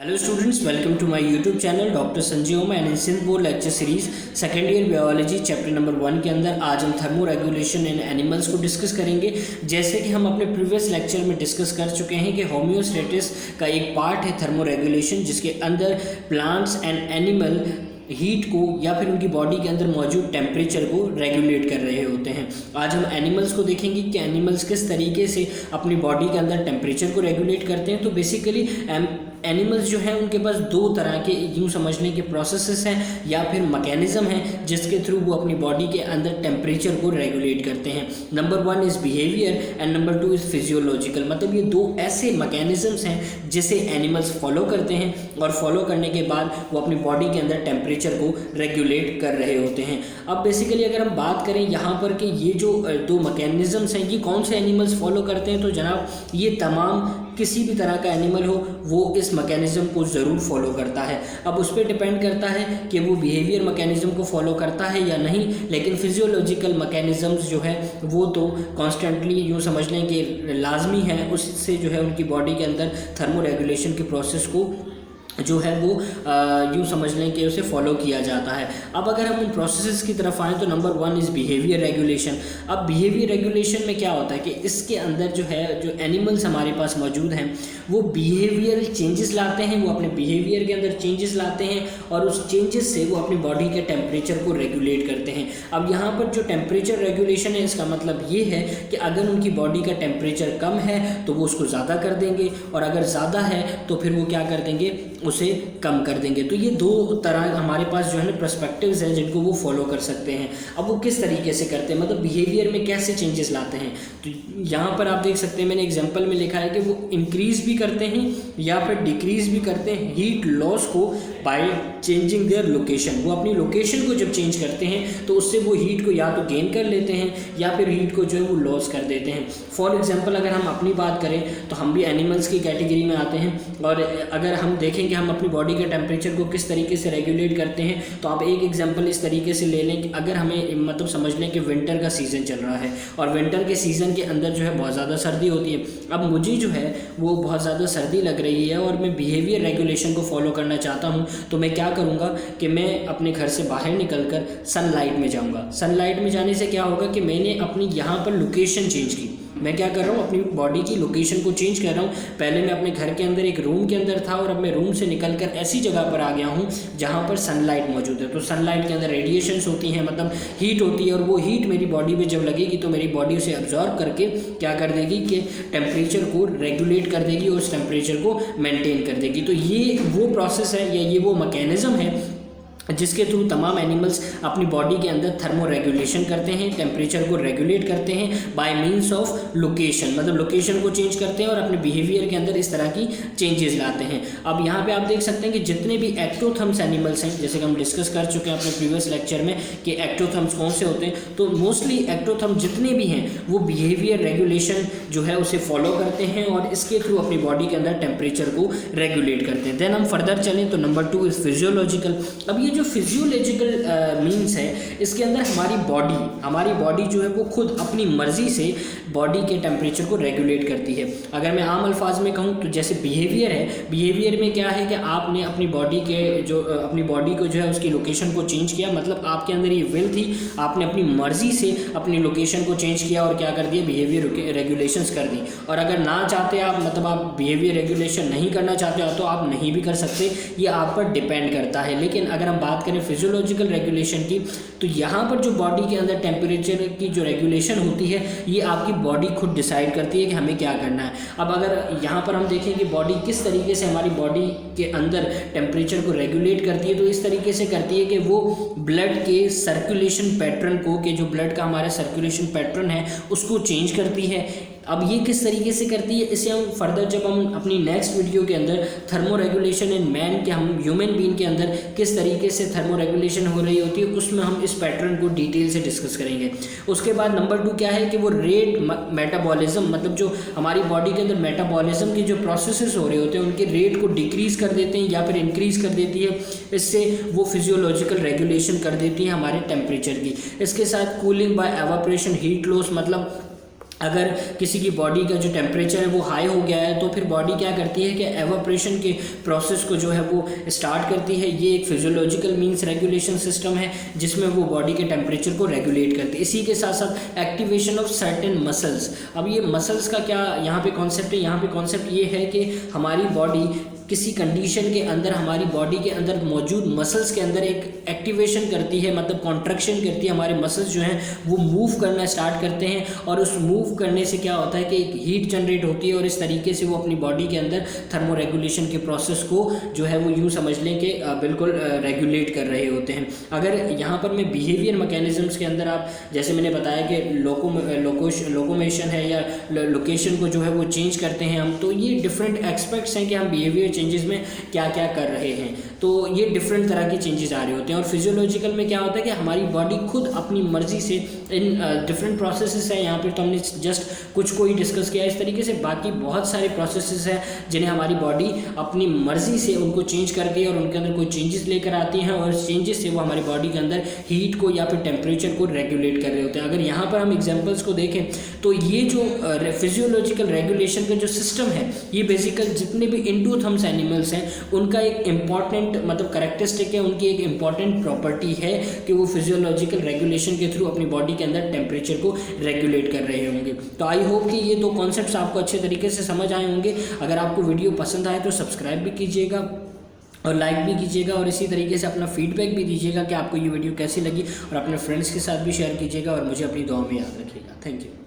Hello students, welcome to my YouTube channel doctor Sanjay Om and in synth board lecture series second year biology chapter number 1 के अंदर आज हम thermoregulation in animals को discuss करेंगे। जैसे कि हम अपने प्रीवियस लेक्चर में डिस्कस कर चुके हैं कि होम्योस्टेसिस का एक पार्ट है थर्मो रेगुलेशन, जिसके अंदर प्लांट्स एंड एनिमल हीट को या फिर उनकी बॉडी के अंदर मौजूद टेम्परेचर को रेगुलेट कर रहे होते हैं। आज हम एनिमल्स को देखेंगे कि एनिमल्स किस तरीके से अपनी बॉडी के अंदर टेम्परेचर को रेगुलेट करते हैं। तो बेसिकली एनिमल्स जो हैं उनके पास दो तरह के यूँ समझने के प्रोसेसेस हैं या फिर मैकेनिज्म हैं जिसके थ्रू वो अपनी बॉडी के अंदर टेम्परेचर को रेगुलेट करते हैं। Number 1 is behaviour and number 2 is physiological. मतलब ये दो ऐसे मैकेनिज्म्स हैं जिसे एनिमल्स फॉलो करते हैं और फॉलो करने के बाद वो अपनी बॉडी के अंदर टेम्परेचर को रेगुलेट कर रहे होते हैं। अब बेसिकली अगर हम बात करें यहाँ पर कि ये जो दो मैकेनिज्म्स हैं ये कौन से एनिमल्स फॉलो करते हैं, तो जनाब ये तमाम किसी भी तरह का एनिमल हो वो इस मैकेनिज्म को ज़रूर फॉलो करता है। अब उस पर डिपेंड करता है कि वो बिहेवियर मैकेनिज्म को फॉलो करता है या नहीं, लेकिन फिजियोलॉजिकल मैकेनिज्म्स जो है वो तो कॉन्स्टेंटली यूँ समझ लें कि लाजमी है, उससे जो है उनकी बॉडी के अंदर थर्मो रेगुलेशन के प्रोसेस को जो है वो यूँ समझ लें कि उसे फॉलो किया जाता है। अब अगर हम उन प्रोसेसेस की तरफ आएँ तो नंबर 1 इज़ बिहेवियर रेगुलेशन। अब बिहेवियर रेगुलेशन में क्या होता है कि इसके अंदर जो है जो एनिमल्स हमारे पास मौजूद हैं वो बिहेवियर चेंजेस लाते हैं, वो अपने बिहेवियर के अंदर चेंजेस लाते हैं और उस चेंजेस से वो अपनी बॉडी के टेम्परेचर को रेगुलेट करते हैं। अब यहाँ पर जो टेम्परेचर रेगुलेशन है इसका मतलब ये है कि अगर उनकी बॉडी का टेम्परेचर कम है तो वो उसको ज़्यादा कर देंगे और अगर ज़्यादा है तो फिर वो क्या कर देंगे, उसे कम कर देंगे। तो ये दो तरह हमारे पास जो है ना पर्सपेक्टिव्स हैं जिनको वो फॉलो कर सकते हैं। अब वो किस तरीके से करते हैं, मतलब बिहेवियर में कैसे चेंजेस लाते हैं, तो यहाँ पर आप देख सकते हैं मैंने एग्जांपल में लिखा है कि वो इंक्रीज भी करते हैं या फिर डिक्रीज भी करते हैं हीट लॉस को बाय चेंजिंग देयर लोकेशन। वो अपनी लोकेशन को जब चेंज करते हैं तो उससे वो हीट को या तो गेन कर लेते हैं या फिर हीट को जो है वो लॉस कर देते हैं। फॉर एग्जाम्पल अगर हम अपनी बात करें तो हम भी एनिमल्स की कैटेगरी में आते हैं और अगर हम देखें कि हम अपनी बॉडी के टेम्परेचर को किस तरीके से रेगुलेट करते हैं तो आप एक एग्जांपल इस तरीके से ले लें कि अगर हमें मतलब समझ लें कि विंटर का सीज़न चल रहा है और विंटर के सीज़न के अंदर जो है बहुत ज़्यादा सर्दी होती है। अब मुझे जो है वो बहुत ज़्यादा सर्दी लग रही है और मैं बिहेवियर रेगुलेशन को फॉलो करना चाहता हूँ, तो मैं क्या करूँगा कि मैं अपने घर से बाहर निकल कर सनलाइट में जाऊँगा। सनलाइट में जाने से क्या होगा कि मैंने अपनी यहाँ पर लोकेशन चेंज की। मैं क्या कर रहा हूँ, अपनी बॉडी की लोकेशन को चेंज कर रहा हूँ। पहले मैं अपने घर के अंदर एक रूम के अंदर था और अब मैं रूम से निकलकर ऐसी जगह पर आ गया हूँ जहाँ पर सनलाइट मौजूद है। तो सनलाइट के अंदर रेडिएशंस होती हैं, मतलब हीट होती है और वो हीट मेरी बॉडी में जब लगेगी तो मेरी बॉडी उसे अब्जॉर्ब करके क्या कर देगी कि टेम्परेचर को रेगुलेट कर देगी और उस टेम्परेचर को मेनटेन कर देगी। तो ये वो प्रोसेस है या ये वो मैकेनिज़्म है जिसके थ्रू तमाम एनिमल्स अपनी बॉडी के अंदर थर्मो रेगुलेशन करते हैं, टेम्परेचर को रेगुलेट करते हैं बाय मींस ऑफ लोकेशन। मतलब लोकेशन को चेंज करते हैं और अपने बिहेवियर के अंदर इस तरह की चेंजेस लाते हैं। अब यहाँ पे आप देख सकते हैं कि जितने भी एक्टोथर्म्स एनिमल्स हैं, जैसे कि हम डिस्कस कर चुके हैं अपने प्रीवियस लेक्चर में कि एक्टोथर्म्स कौन से होते हैं, तो मोस्टली एक्टोथर्म जितने भी हैं वो बिहेवियर रेगुलेशन जो है उसे फॉलो करते हैं और इसके थ्रू अपनी बॉडी के अंदर टेम्परेचर को रेगुलेट करते हैं। देन हम फर्दर चलें तो नंबर 2 इज़ फिजियोलॉजिकल। अब ये जो फिजियोलॉजिकल मीन्स है इसके अंदर हमारी बॉडी जो है वो खुद अपनी मर्जी से बॉडी के टेम्परेचर को रेगुलेट करती है। अगर मैं आम अल्फाज में कहूँ तो जैसे बिहेवियर है, बिहेवियर में क्या है कि आपने अपनी बॉडी को जो है उसकी लोकेशन को चेंज किया, मतलब आपके अंदर ये विल थी, आपने अपनी मर्जी से अपनी लोकेशन को चेंज किया और क्या कर दिया, बिहेवियर रेगुलेशंस कर दी। और अगर ना चाहते आप, मतलब आप बिहेवियर रेगुलेशन नहीं करना चाहते हो तो आप नहीं भी कर सकते, ये आप पर डिपेंड करता है। लेकिन अगर हम बात करें फिजियोलॉजिकल रेगुलेशन की तो यहाँ पर जो बॉडी के अंदर टेम्परेचर की जो रेगुलेशन होती है ये आपकी बॉडी खुद डिसाइड करती है कि हमें क्या करना है। अब अगर यहाँ पर हम देखें कि बॉडी किस तरीके से हमारी बॉडी के अंदर टेम्परेचर को रेगुलेट करती है, तो इस तरीके से करती है कि वो ब्लड के सर्कुलेशन पैटर्न को, कि जो ब्लड का हमारा सर्कुलेशन पैटर्न है उसको चेंज करती है। अब ये किस तरीके से करती है इसे हम फर्दर जब हम अपनी नेक्स्ट वीडियो के अंदर थर्मो रेगुलेशन इन मैन के, हम ह्यूमन बीइंग के अंदर किस तरीके से थर्मो रेगुलेशन हो रही होती है उसमें हम इस पैटर्न को डिटेल से डिस्कस करेंगे। उसके बाद नंबर 2 क्या है कि वो रेट मेटाबॉलिज्म, मतलब जो हमारी बॉडी के अंदर मेटाबॉलिज्म के जो प्रोसेसेस हो रहे होते हैं उनके रेट को डिक्रीज़ कर देते हैं या फिर इंक्रीज़ कर देती है। इससे वो फिजियोलॉजिकल रेगुलेशन कर देती है हमारे टेम्परेचर की। इसके साथ cooling bye evaporation, heat loss, मतलब अगर किसी की बॉडी का जो टेम्परेचर है वो हाई हो गया है तो फिर बॉडी क्या करती है कि एवापोरेशन के प्रोसेस को जो है वो स्टार्ट करती है। ये एक फिजियोलॉजिकल मींस रेगुलेशन सिस्टम है जिसमें वो बॉडी के टेम्परेचर को रेगुलेट करती है। इसी के साथ साथ एक्टिवेशन ऑफ सर्टेन मसल्स। अब ये मसल्स का क्या यहाँ पे कॉन्सेप्ट है, यहाँ पे कॉन्सेप्ट ये है कि हमारी बॉडी किसी कंडीशन के अंदर हमारी बॉडी के अंदर मौजूद मसल्स के अंदर एक एक्टिवेशन करती है, मतलब कॉन्ट्रैक्शन करती है। हमारे मसल्स जो हैं वो मूव करना स्टार्ट करते हैं और उस मूव करने से क्या होता है कि एक हीट जनरेट होती है और इस तरीके से वो अपनी बॉडी के अंदर थर्मो रेगुलेशन के प्रोसेस को जो है वो यूँ समझ लें कि बिल्कुल रेगुलेट कर रहे होते हैं। अगर यहाँ पर मैं बिहेवियर मैकेनिज्म्स के अंदर आप जैसे मैंने बताया कि लोकोमेशन है या लोकेशन को जो है वो चेंज करते हैं हम, तो ये डिफरेंट एस्पेक्ट्स हैं कि हम बिहेवियर चेंजेस में क्या क्या कर रहे हैं। तो ये डिफरेंट तरह के चेंजेस आ रहे होते हैं। और फिजियोलॉजिकल में क्या होता है कि हमारी बॉडी खुद अपनी मर्जी से इन डिफरेंट प्रोसेसेस है, यहाँ पर तो हमने जस्ट कुछ को ही डिस्कस किया, इस तरीके से बाकी बहुत सारे प्रोसेसेस हैं जिन्हें हमारी बॉडी अपनी मर्जी से उनको चेंज करती है और उनके अंदर कोई चेंजेस लेकर आती हैं और इस चेंजेस से वो हमारी बॉडी के अंदर हीट को या फिर टेम्परेचर को रेगुलेट कर रहे होते हैं। अगर यहाँ पर हम एग्जाम्पल्स को देखें तो ये जो फिजियोलॉजिकल रेगुलेशन का जो सिस्टम है ये बेसिकल जितने भी इंटू थम्स एनिमल्स हैं उनका एक इम्पॉर्टेंट मतलब कैरेक्टरिस्टिक है, उनकी एक इम्पॉर्टेंट प्रॉपर्टी है कि वो फिजियोलॉजिकल रेगुलेशन के थ्रू अपनी बॉडी के अंदर टेम्परेचर को रेगुलेट कर रहे होंगे। तो आई होप कि ये दो कॉन्सेप्ट्स आपको अच्छे तरीके से समझ आए होंगे। अगर आपको वीडियो पसंद आए तो सब्सक्राइब भी कीजिएगा और लाइक भी कीजिएगा और इसी तरीके से अपना फीडबैक भी दीजिएगा कि आपको ये वीडियो कैसी लगी और अपने फ्रेंड्स के साथ भी शेयर कीजिएगा और मुझे अपनी दुआ में याद रखिएगा। Thank you.